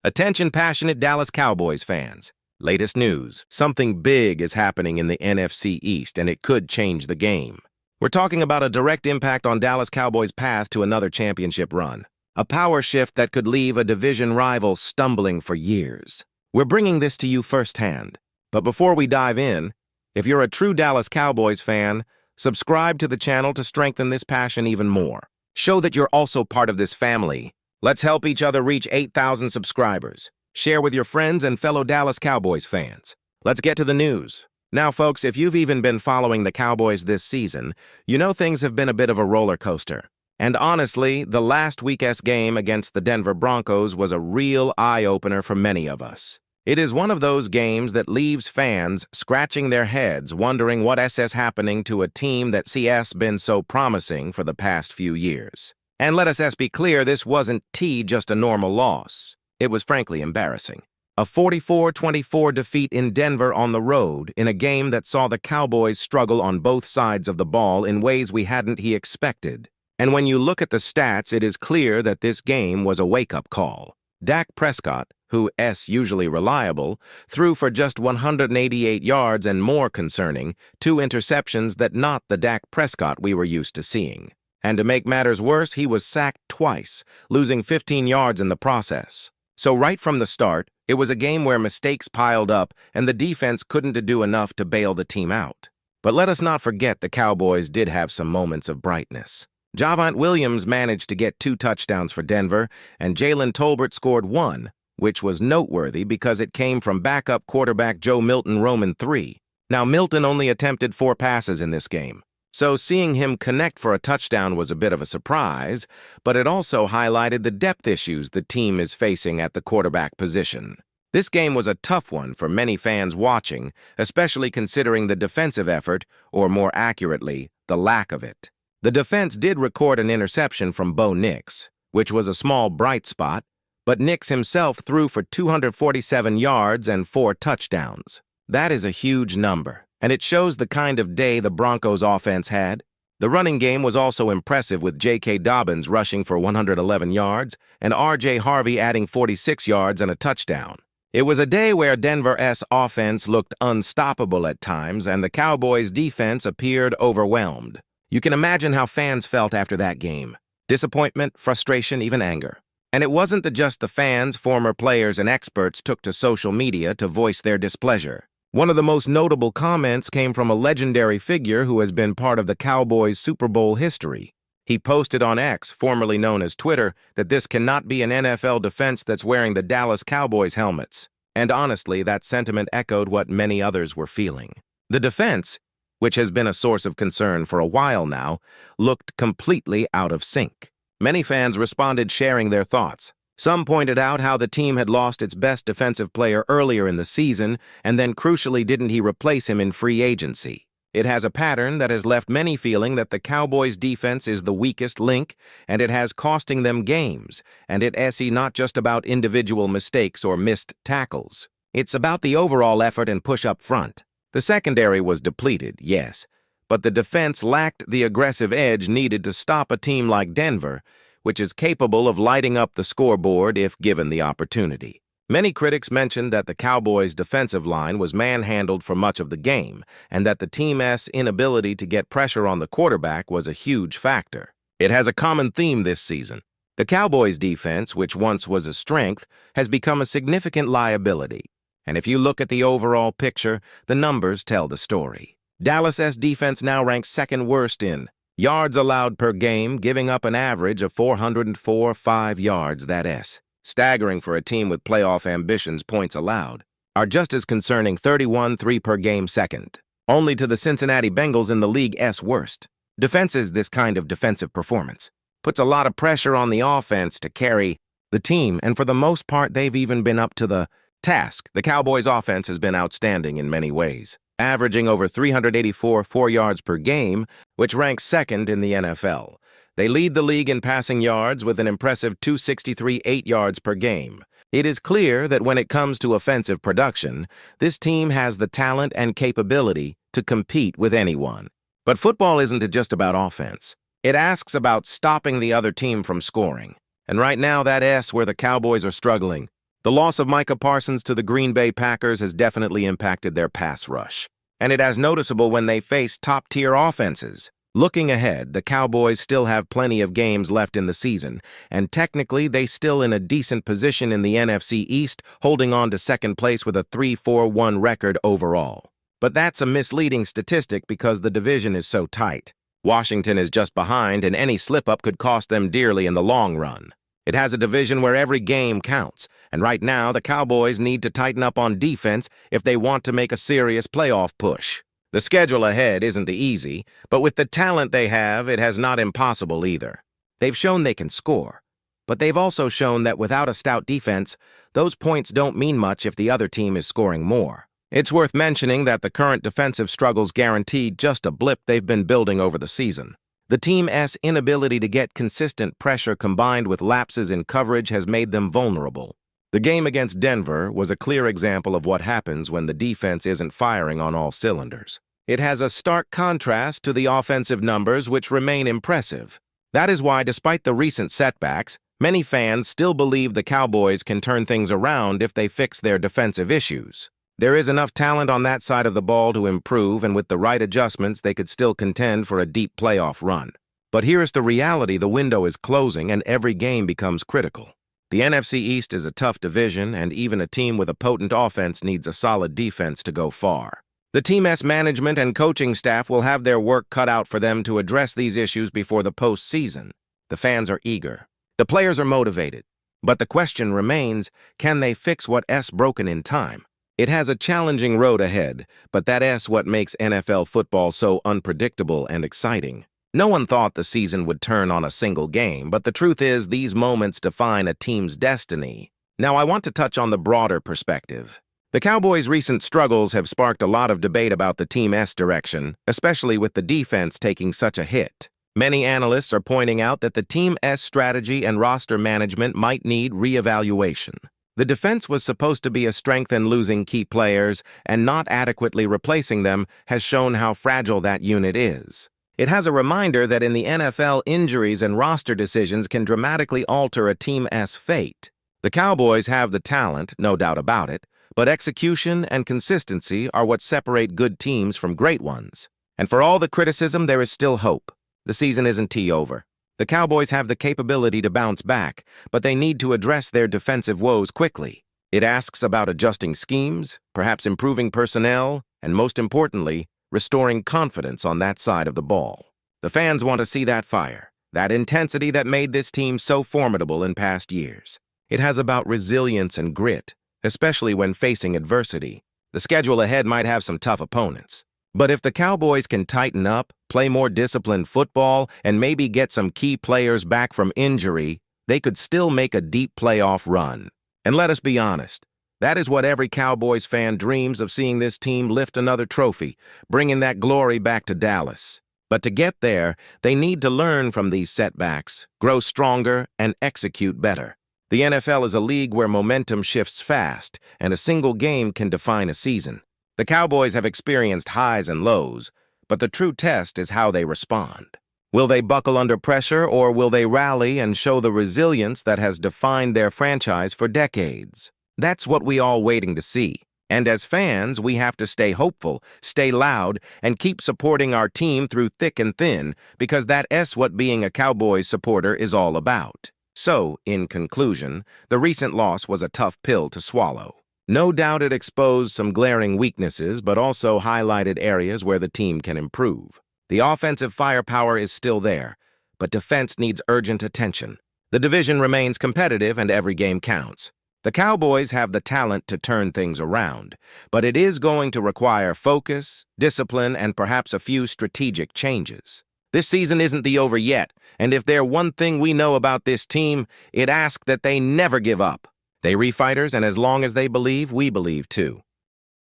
Attention passionate Dallas Cowboys fans. Latest news. Something big is happening in the NFC East, and it could change the game. We're talking about a direct impact on Dallas Cowboys' path to another championship run. A power shift that could leave a division rival stumbling for years. We're bringing this to you firsthand. But before we dive in, if you're a true Dallas Cowboys fan, subscribe to the channel to strengthen this passion even more. Show that you're also part of this family. Let's help each other reach 8,000 subscribers. Share with your friends and fellow Dallas Cowboys fans. Let's get to the news. Now, folks, if you've even been following the Cowboys this season, you know things have been a bit of a roller coaster. And honestly, the last week's game against the Denver Broncos was a real eye-opener for many of us. It is one of those games that leaves fans scratching their heads wondering what is happening to a team that has been so promising for the past few years. And let us be clear, this wasn't just a normal loss. It was frankly embarrassing. A 44-24 defeat in Denver on the road in a game that saw the Cowboys struggle on both sides of the ball in ways we hadn't expected. And when you look at the stats, it is clear that this game was a wake-up call. Dak Prescott, who is usually reliable, threw for just 188 yards and, more concerning, 2 interceptions that not the Dak Prescott we were used to seeing. And to make matters worse, he was sacked twice, losing 15 yards in the process. So right from the start, it was a game where mistakes piled up and the defense couldn't do enough to bail the team out. But let us not forget the Cowboys did have some moments of brightness. Javonte Williams managed to get 2 touchdowns for Denver, and Jalen Tolbert scored 1, which was noteworthy because it came from backup quarterback Joe Milton 3. Now, Milton only attempted 4 passes in this game. So seeing him connect for a touchdown was a bit of a surprise, but it also highlighted the depth issues the team is facing at the quarterback position. This game was a tough one for many fans watching, especially considering the defensive effort, or more accurately, the lack of it. The defense did record an interception from Bo Nix, which was a small bright spot, but Nix himself threw for 247 yards and 4 touchdowns. That is a huge number. And it shows the kind of day the Broncos' offense had. The running game was also impressive, with J.K. Dobbins rushing for 111 yards and R.J. Harvey adding 46 yards and a touchdown. It was a day where Denver's offense looked unstoppable at times, and the Cowboys' defense appeared overwhelmed. You can imagine how fans felt after that game. Disappointment, frustration, even anger. And it wasn't just the fans. Former players and experts took to social media to voice their displeasure. One of the most notable comments came from a legendary figure who has been part of the Cowboys' Super Bowl history. He posted on X, formerly known as Twitter, that this cannot be an NFL defense that's wearing the Dallas Cowboys helmets. And honestly, that sentiment echoed what many others were feeling. The defense, which has been a source of concern for a while now, looked completely out of sync. Many fans responded, sharing their thoughts. Some pointed out how the team had lost its best defensive player earlier in the season, and then crucially didn't he replace him in free agency. It has a pattern that has left many feeling that the Cowboys' defense is the weakest link, and it has costing them games, and it's not just about individual mistakes or missed tackles. It's about the overall effort and push up front. The secondary was depleted, yes, but the defense lacked the aggressive edge needed to stop a team like Denver, which is capable of lighting up the scoreboard if given the opportunity. Many critics mentioned that the Cowboys' defensive line was manhandled for much of the game, and that the team's inability to get pressure on the quarterback was a huge factor. It has a common theme this season. The Cowboys' defense, which once was a strength, has become a significant liability. And if you look at the overall picture, the numbers tell the story. Dallas's defense now ranks second worst in yards allowed per game, giving up an average of 404.5 yards, that is. Staggering for a team with playoff ambitions. Points allowed are just as concerning, 31.3 per game second, only to the Cincinnati Bengals in the league's worst. Defenses. This kind of defensive performance puts a lot of pressure on the offense to carry the team, and for the most part, they've even been up to the task. The Cowboys' offense has been outstanding in many ways, averaging over 384 yards per game, which ranks second in the NFL. They lead the league in passing yards with an impressive 263 yards per game. It is clear that when it comes to offensive production, this team has the talent and capability to compete with anyone. But football isn't just about offense. It asks about stopping the other team from scoring. And right now, that's where the Cowboys are struggling. The loss of Micah Parsons to the Green Bay Packers has definitely impacted their pass rush, and it is noticeable when they face top-tier offenses. Looking ahead, the Cowboys still have plenty of games left in the season, and technically they still in a decent position in the NFC East, holding on to second place with a 3-4-1 record overall. But that's a misleading statistic because the division is so tight. Washington is just behind, and any slip-up could cost them dearly in the long run. It has a division where every game counts, and right now the Cowboys need to tighten up on defense if they want to make a serious playoff push. The schedule ahead isn't easy, but with the talent they have, it has not impossible either. They've shown they can score, but they've also shown that without a stout defense, those points don't mean much if the other team is scoring more. It's worth mentioning that the current defensive struggles guaranteed just a blip they've been building over the season. The team's inability to get consistent pressure combined with lapses in coverage has made them vulnerable. The game against Denver was a clear example of what happens when the defense isn't firing on all cylinders. It has a stark contrast to the offensive numbers, which remain impressive. That is why, despite the recent setbacks, many fans still believe the Cowboys can turn things around if they fix their defensive issues. There is enough talent on that side of the ball to improve, and with the right adjustments, they could still contend for a deep playoff run. But here is the reality: the window is closing, and every game becomes critical. The NFC East is a tough division, and even a team with a potent offense needs a solid defense to go far. The team's management and coaching staff will have their work cut out for them to address these issues before the postseason. The fans are eager. The players are motivated. But the question remains, can they fix what's broken in time? It has a challenging road ahead, but that's what makes NFL football so unpredictable and exciting. No one thought the season would turn on a single game, but the truth is these moments define a team's destiny. Now I want to touch on the broader perspective. The Cowboys' recent struggles have sparked a lot of debate about the team's direction, especially with the defense taking such a hit. Many analysts are pointing out that the team's strategy and roster management might need reevaluation. The defense was supposed to be a strength, and losing key players and not adequately replacing them has shown how fragile that unit is. It has a reminder that in the NFL, injuries and roster decisions can dramatically alter a team's fate. The Cowboys have the talent, no doubt about it, but execution and consistency are what separate good teams from great ones. And for all the criticism, there is still hope. The season isn't over. The Cowboys have the capability to bounce back, but they need to address their defensive woes quickly. It asks about adjusting schemes, perhaps improving personnel, and most importantly, restoring confidence on that side of the ball. The fans want to see that fire, that intensity that made this team so formidable in past years. It has about resilience and grit, especially when facing adversity. The schedule ahead might have some tough opponents. But if the Cowboys can tighten up, play more disciplined football, and maybe get some key players back from injury, they could still make a deep playoff run. And let us be honest, that is what every Cowboys fan dreams of: seeing this team lift another trophy, bringing that glory back to Dallas. But to get there, they need to learn from these setbacks, grow stronger, and execute better. The NFL is a league where momentum shifts fast, and a single game can define a season. The Cowboys have experienced highs and lows, but the true test is how they respond. Will they buckle under pressure, or will they rally and show the resilience that has defined their franchise for decades? That's what we all waiting to see. And as fans, we have to stay hopeful, stay loud, and keep supporting our team through thick and thin, because that's what being a Cowboys supporter is all about. So, in conclusion, the recent loss was a tough pill to swallow. No doubt it exposed some glaring weaknesses, but also highlighted areas where the team can improve. The offensive firepower is still there, but defense needs urgent attention. The division remains competitive, and every game counts. The Cowboys have the talent to turn things around, but it is going to require focus, discipline, and perhaps a few strategic changes. This season isn't over yet, and if there's one thing we know about this team, it asks that they never give up. They refighters, and as long as they believe, we believe too.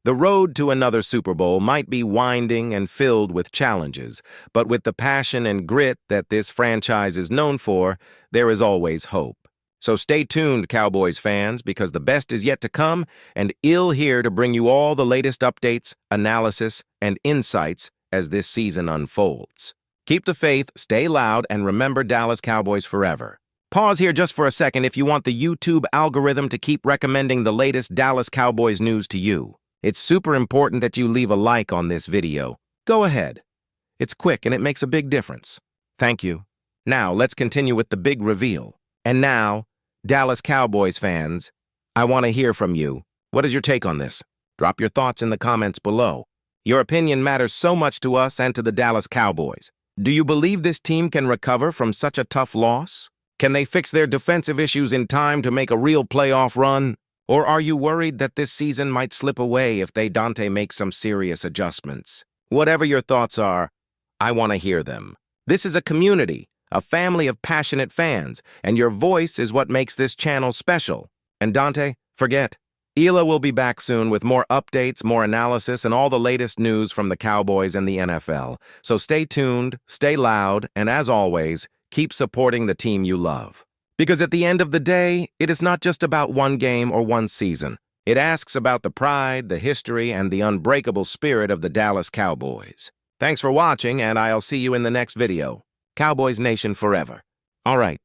The road to another Super Bowl might be winding and filled with challenges, but with the passion and grit that this franchise is known for, there is always hope. So stay tuned, Cowboys fans, because the best is yet to come, and I'll here to bring you all the latest updates, analysis, and insights as this season unfolds. Keep the faith, stay loud, and remember Dallas Cowboys forever. Pause here just for a second if you want the YouTube algorithm to keep recommending the latest Dallas Cowboys news to you. It's super important that you leave a like on this video. Go ahead. It's quick and it makes a big difference. Thank you. Now, let's continue with the big reveal. And now, Dallas Cowboys fans, I want to hear from you. What is your take on this? Drop your thoughts in the comments below. Your opinion matters so much to us and to the Dallas Cowboys. Do you believe this team can recover from such a tough loss? Can they fix their defensive issues in time to make a real playoff run? Or are you worried that this season might slip away if Dante makes some serious adjustments? Whatever your thoughts are, I want to hear them. This is a community, a family of passionate fans, and your voice is what makes this channel special. And Dante, forget, Hila will be back soon with more updates, more analysis, and all the latest news from the Cowboys and the NFL. So stay tuned, stay loud, and as always, keep supporting the team you love. Because at the end of the day, it is not just about one game or one season. It asks about the pride, the history, and the unbreakable spirit of the Dallas Cowboys. Thanks for watching, and I'll see you in the next video. Cowboys Nation forever. All right,